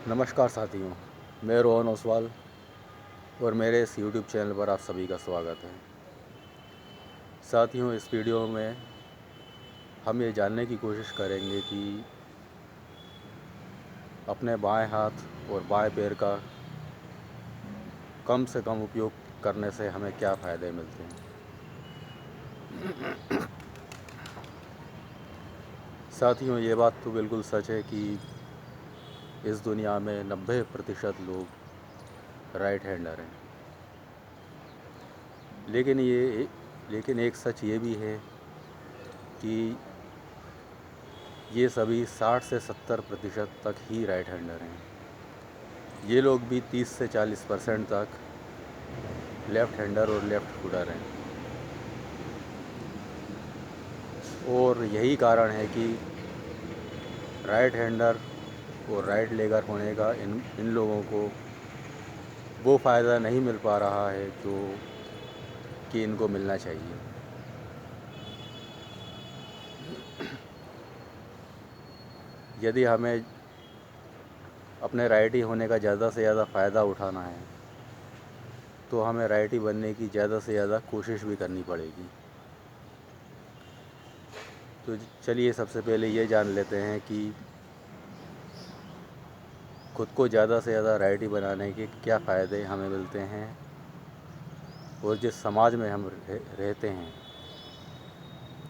नमस्कार साथियों, मैं रोहन ओसवाल और मेरे इस यूट्यूब चैनल पर आप सभी का स्वागत है। साथियों, इस वीडियो में हम ये जानने की कोशिश करेंगे कि अपने बाएं हाथ और बाएं पैर का कम से कम उपयोग करने से हमें क्या फ़ायदे मिलते हैं। साथियों, ये बात तो बिल्कुल सच है कि इस दुनिया में 90% लोग राइट हैंडर हैं। लेकिन एक सच ये भी है कि ये सभी 60 से 70% तक ही राइट हैंडर हैं। ये लोग भी 30 से 40% तक लेफ़्ट हैंडर और लेफ़्ट फुटर हैं। और यही कारण है कि राइट हैंडर और राइट लेगर होने का इन लोगों को वो फ़ायदा नहीं मिल पा रहा है जो कि इनको मिलना चाहिए। यदि हमें अपने राइटी होने का ज़्यादा से ज़्यादा फ़ायदा उठाना है तो हमें राइटी बनने की ज़्यादा से ज़्यादा कोशिश भी करनी पड़ेगी। तो चलिए सबसे पहले ये जान लेते हैं कि खुद को ज़्यादा से ज़्यादा राइटी बनाने के क्या फ़ायदे हमें मिलते हैं और जिस समाज में हम रहते हैं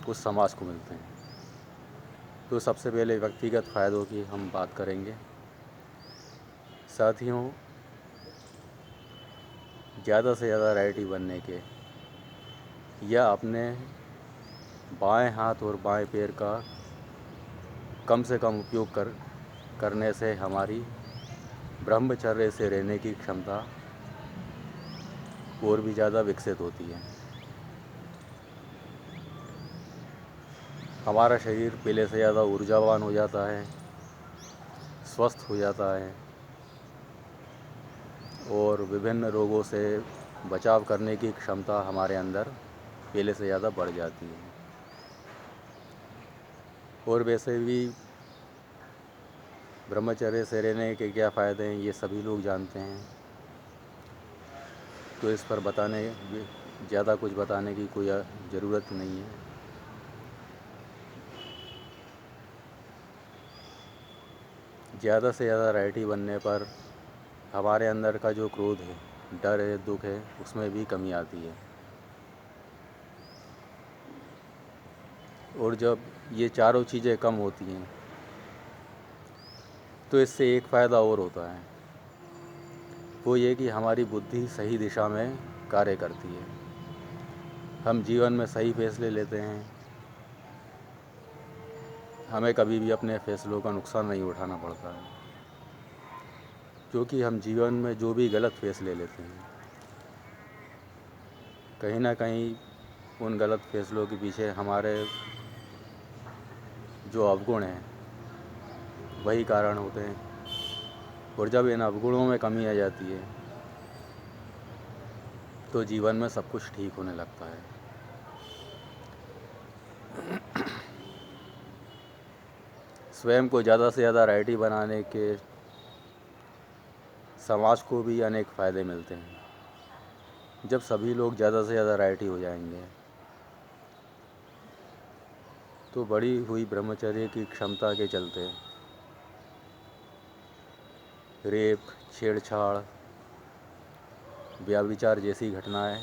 उस समाज को मिलते हैं। तो सबसे पहले व्यक्तिगत फ़ायदों की हम बात करेंगे। साथियों, ज़्यादा से ज़्यादा राइटी बनने के या अपने बाएं हाथ और बाएं पैर का कम से कम उपयोग करने से हमारी ब्रह्मचर्य से रहने की क्षमता और भी ज़्यादा विकसित होती है। हमारा शरीर पहले से ज़्यादा ऊर्जावान हो जाता है, स्वस्थ हो जाता है और विभिन्न रोगों से बचाव करने की क्षमता हमारे अंदर पहले से ज़्यादा बढ़ जाती है। और वैसे भी ब्रह्मचर्य से रहने के क्या फ़ायदे हैं ये सभी लोग जानते हैं, तो इस पर ज़्यादा कुछ बताने की कोई ज़रूरत नहीं है। ज़्यादा से ज़्यादा राइटी बनने पर हमारे अंदर का जो क्रोध है, डर है, दुख है, उसमें भी कमी आती है। और जब ये चारों चीज़ें कम होती हैं तो इससे एक फ़ायदा और होता है, वो ये कि हमारी बुद्धि सही दिशा में कार्य करती है। हम जीवन में सही फैसले लेते हैं। हमें कभी भी अपने फैसलों का नुकसान नहीं उठाना पड़ता है, क्योंकि हम जीवन में जो भी गलत फैसले लेते हैं कहीं ना कहीं उन गलत फैसलों के पीछे हमारे जो अवगुण हैं वही कारण होते हैं। और जब इन अवगुणों में कमी आ जाती है तो जीवन में सब कुछ ठीक होने लगता है। स्वयं को ज़्यादा से ज़्यादा राइटी बनाने के समाज को भी अनेक फ़ायदे मिलते हैं। जब सभी लोग ज़्यादा से ज़्यादा राइटी हो जाएंगे तो बढ़ी हुई ब्रह्मचर्य की क्षमता के चलते रेप, छेड़छाड़, व्यभिचार जैसी घटनाएं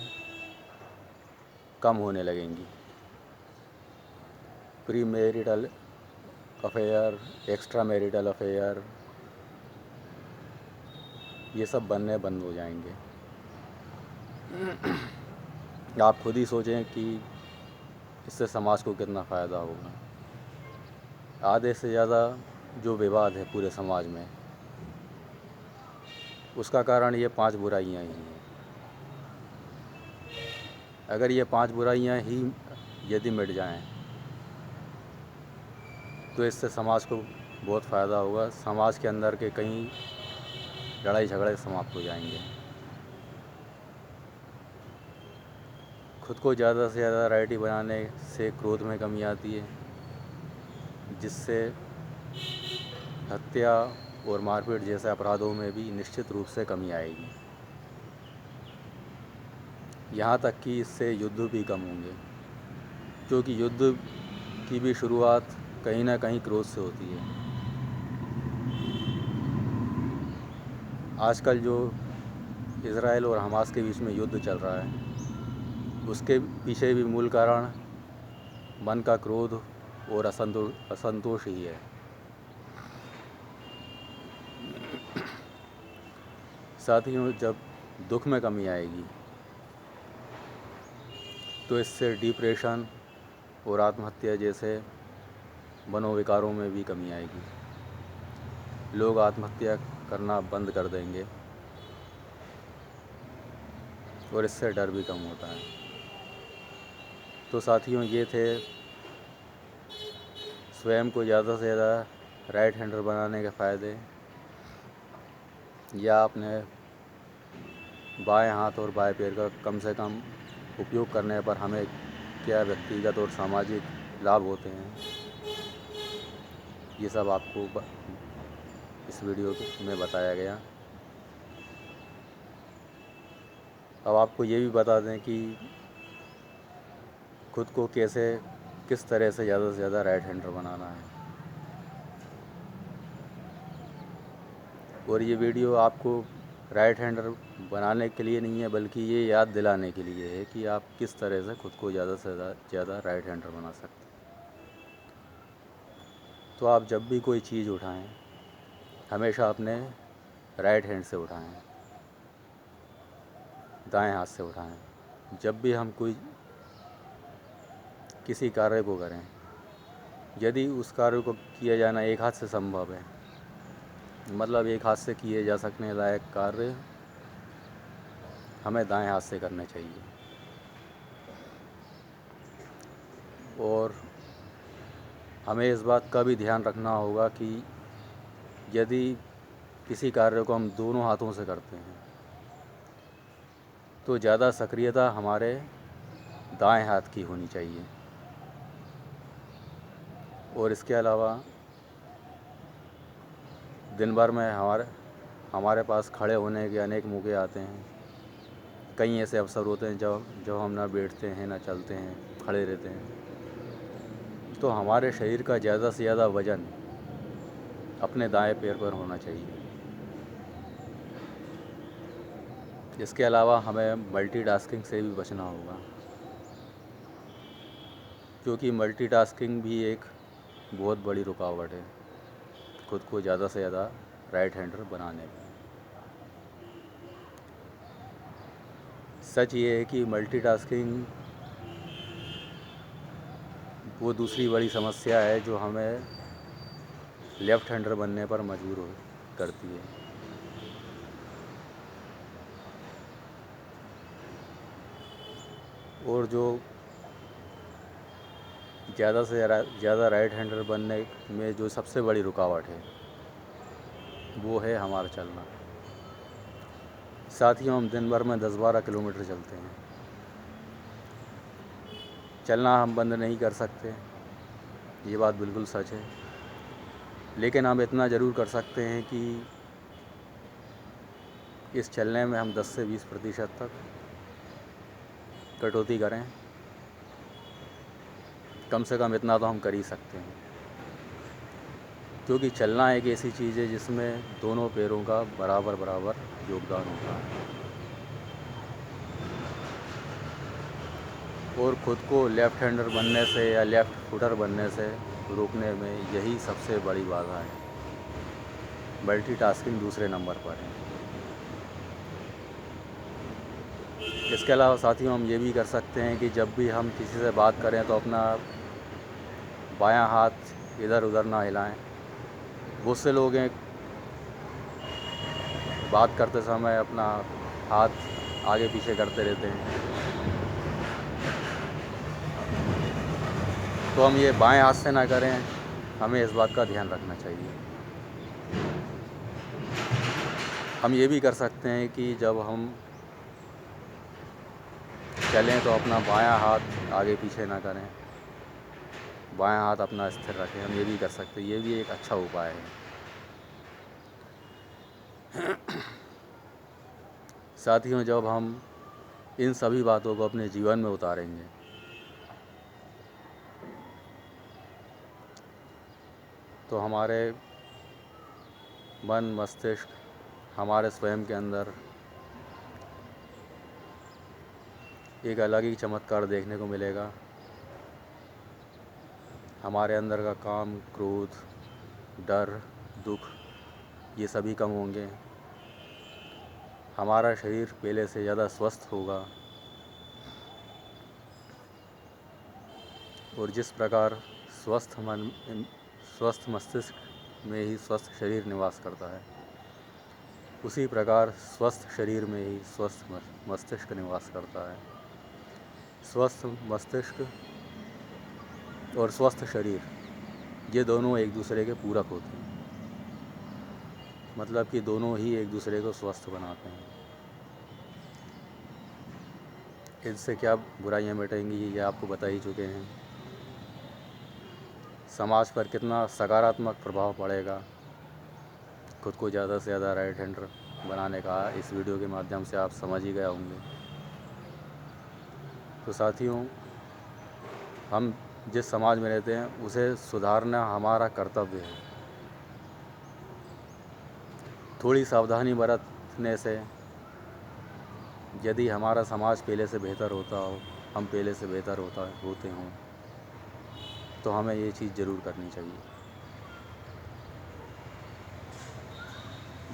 कम होने लगेंगी। Pre marital affair, extra marital affair, ये सब बनने बंद हो जाएंगे। आप खुद ही सोचें कि इससे समाज को कितना फ़ायदा होगा। आधे से ज़्यादा जो विवाद है पूरे समाज में, उसका कारण ये 5 बुराइयां ही हैं। अगर ये 5 बुराइयां ही यदि मिट जाएं तो इससे समाज को बहुत फ़ायदा होगा। समाज के अंदर के कई लड़ाई झगड़े समाप्त हो जाएंगे। खुद को ज़्यादा से ज़्यादा राइटी बनाने से क्रोध में कमी आती है, जिससे हत्या और मारपीट जैसे अपराधों में भी निश्चित रूप से कमी आएगी। यहाँ तक कि इससे युद्ध भी कम होंगे, क्योंकि युद्ध की भी शुरुआत कहीं ना कहीं क्रोध से होती है। आजकल जो इज़राइल और हमास के बीच में युद्ध चल रहा है, उसके पीछे भी मूल कारण मन का क्रोध और असंतोष ही है। साथ ही जब दुख में कमी आएगी तो इससे डिप्रेशन और आत्महत्या जैसे मनोविकारों में भी कमी आएगी। लोग आत्महत्या करना बंद कर देंगे और इससे डर भी कम होता है। तो साथियों, ये थे स्वयं को ज़्यादा से ज़्यादा राइट हैंडर बनाने के फ़ायदे, या अपने बाएं हाथ और बाएं पैर का कम से कम उपयोग करने पर हमें क्या व्यक्तिगत और सामाजिक लाभ होते हैं। ये सब आपको इस वीडियो में बताया गया। अब आपको ये भी बता दें कि खुद को किस तरह से ज़्यादा राइट हैंडर बनाना है। और ये वीडियो आपको राइट हैंडर बनाने के लिए नहीं है, बल्कि ये याद दिलाने के लिए है कि आप किस तरह से खुद को ज़्यादा से ज़्यादा राइट हैंडर बना सकते हैं। तो आप जब भी कोई चीज़ उठाएं, हमेशा अपने राइट हैंड से उठाएं, दाएं हाथ से उठाएं। जब भी हम किसी कार्य को करें, यदि उस कार्य को किया जाना एक हाथ से संभव है, मतलब एक हाथ से किए जा सकने लायक कार्य हमें दाएं हाथ से करने चाहिए। और हमें इस बात का भी ध्यान रखना होगा कि यदि किसी कार्य को हम दोनों हाथों से करते हैं तो ज़्यादा सक्रियता हमारे दाएं हाथ की होनी चाहिए। और इसके अलावा दिन भर में हमारे पास खड़े होने के अनेक मौके आते हैं। कई ऐसे अवसर होते हैं जब हम ना बैठते हैं, ना चलते हैं, खड़े रहते हैं। तो हमारे शरीर का ज़्यादा से ज़्यादा वज़न अपने दाएं पैर पर होना चाहिए। इसके अलावा हमें मल्टीटास्किंग से भी बचना होगा, क्योंकि मल्टीटास्किंग भी एक बहुत बड़ी रुकावट है खुद को ज़्यादा से ज़्यादा राइट हैंडर बनाने में। सच ये है कि मल्टीटास्किंग वो दूसरी बड़ी समस्या है जो हमें लेफ़्ट हैंडर बनने पर मजबूर करती है। और जो ज़्यादा से ज़्यादा राइट हैंडर बनने में जो सबसे बड़ी रुकावट है, वो है हमारा चलना। साथियों, हम दिन भर में 10-12 किलोमीटर चलते हैं। चलना हम बंद नहीं कर सकते, ये बात बिल्कुल सच है, लेकिन हम इतना ज़रूर कर सकते हैं कि इस चलने में हम 10 से 20% तक कटौती करें। कम से कम इतना तो हम कर ही सकते हैं, क्योंकि चलना एक ऐसी चीज़ है जिसमें दोनों पैरों का बराबर योगदान होता है। और ख़ुद को लेफ़्ट हैंडर बनने से या लेफ़्ट फुटर बनने से रोकने में यही सबसे बड़ी बाधा है। मल्टीटास्किंग दूसरे नंबर पर है। इसके अलावा साथियों, हम ये भी कर सकते हैं कि जब भी हम किसी से बात करें तो अपना बायां हाथ इधर उधर ना हिलाएं। बहुत से लोग हैं बात करते समय अपना हाथ आगे पीछे करते रहते हैं। तो हम ये बाएं हाथ से ना करें, हमें इस बात का ध्यान रखना चाहिए। हम ये भी कर सकते हैं कि जब हम चलें तो अपना बायां हाथ आगे पीछे ना करें, बायां हाथ अपना स्थिर रखें। हम ये भी कर सकते हैं, ये भी एक अच्छा उपाय है। साथियों, जब हम इन सभी बातों को अपने जीवन में उतारेंगे तो हमारे मन, मस्तिष्क, हमारे स्वयं के अंदर एक अलग ही चमत्कार देखने को मिलेगा। हमारे अंदर का काम, क्रोध, डर, दुख, ये सभी कम होंगे। हमारा शरीर पहले से ज़्यादा स्वस्थ होगा। और जिस प्रकार स्वस्थ मन, स्वस्थ मस्तिष्क में ही स्वस्थ शरीर निवास करता है, उसी प्रकार स्वस्थ शरीर में ही स्वस्थ मस्तिष्क निवास करता है। स्वस्थ मस्तिष्क और स्वस्थ शरीर, ये दोनों एक दूसरे के पूरक होते हैं। मतलब कि दोनों ही एक दूसरे को स्वस्थ बनाते हैं। इनसे क्या बुराइयां मिटेंगी, ये आपको बता ही चुके हैं। समाज पर कितना सकारात्मक प्रभाव पड़ेगा, खुद को ज़्यादा से ज़्यादा राइट हैंडर बनाने का इस वीडियो के माध्यम से आप समझ ही गए होंगे। तो साथियों, हम जिस समाज में रहते हैं उसे सुधारना हमारा कर्तव्य है। थोड़ी सावधानी बरतने से यदि हमारा समाज पहले से बेहतर होता हो, हम पहले से बेहतर होते हों, तो हमें ये चीज़ ज़रूर करनी चाहिए।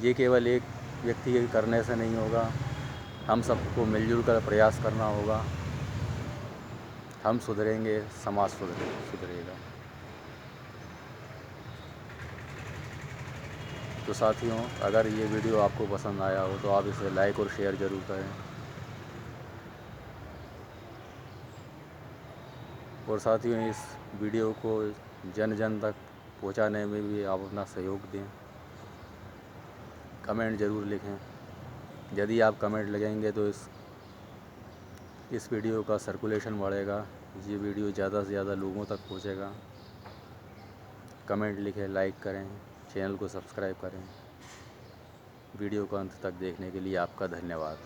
ये केवल एक व्यक्ति के करने से नहीं होगा, हम सबको मिलजुल कर प्रयास करना होगा। हम सुधरेंगे, समाज सुधरेगा। तो साथियों, अगर ये वीडियो आपको पसंद आया हो तो आप इसे लाइक और शेयर ज़रूर करें। और साथियों, इस वीडियो को जन जन तक पहुंचाने में भी आप अपना सहयोग दें। कमेंट ज़रूर लिखें। यदि आप कमेंट लगेंगे तो इस वीडियो का सर्कुलेशन बढ़ेगा, ये वीडियो ज़्यादा से ज़्यादा लोगों तक पहुंचेगा। कमेंट लिखें, लाइक करें, चैनल को सब्सक्राइब करें। वीडियो को अंत तक देखने के लिए आपका धन्यवाद।